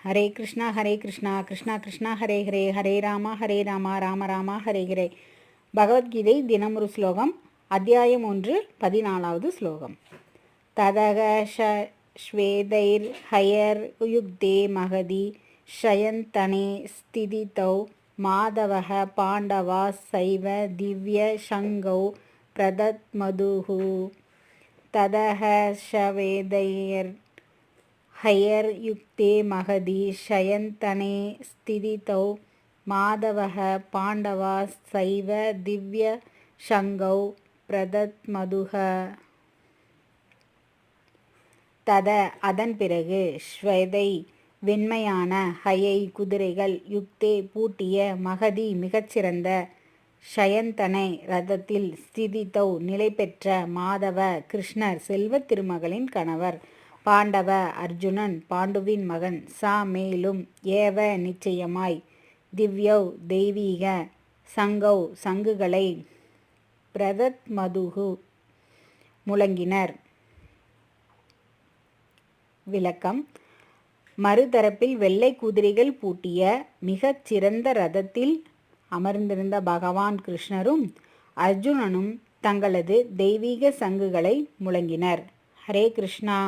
ஹரே கிருஷ்ணா கிருஷ்ணா கிருஷ்ணா ஹரே ஹரே ஹரே ராமா ராம ராமா ஹரே ஹரே. பகவத்கீதை தினமொரு ஸ்லோகம். அத்தியாயம் 1, 14வது ஸ்லோகம். ததக ஸ்வேதைர் ஹயர் யுக்தே மகதி ஷயந்தனே ஸ்திதிதௌ மாதவஹ பாண்டவா சைவ திவ்ய சங்கௌ பிரதத்மதுஹு. ததக ஸ்வேதைர் ஹயர் யுக்தே மகதி ஷயந்தனே ஸ்திதிதௌ மாதவஹ பாண்டவா சைவ திவ்ய சங்கௌ பிரதத்மதுஹ. தத அதன் பிறகு, ஸ்வேதை வெண்மையான, ஹயை குதிரைகள், யுக்தே பூட்டிய, மகதி மிகச்சிறந்த, ஷயந்தனை ரதத்தில், ஸ்திதிதௌ நிலை பெற்ற, மாதவ கிருஷ்ணர் செல்வத் திருமகளின் கணவர், பாண்டவ அர்ஜுனன் பாண்டுவின் மகன், சா மேலும், ஏவ நிச்சயமாய், திவ்யௌ தெய்வீக, சங்கௌ சங்குகளை, பிரதத்மதுஹு முழங்கினர். விளக்கம். மறுதரப்பில் வெள்ளை குதிரைகள் பூட்டிய மிகச் சிறந்த ரதத்தில் அமர்ந்திருந்த பகவான் கிருஷ்ணரும் அர்ஜுனனும் தங்களது தெய்வீக சங்குகளை முழங்கினர். ஹரே கிருஷ்ணா.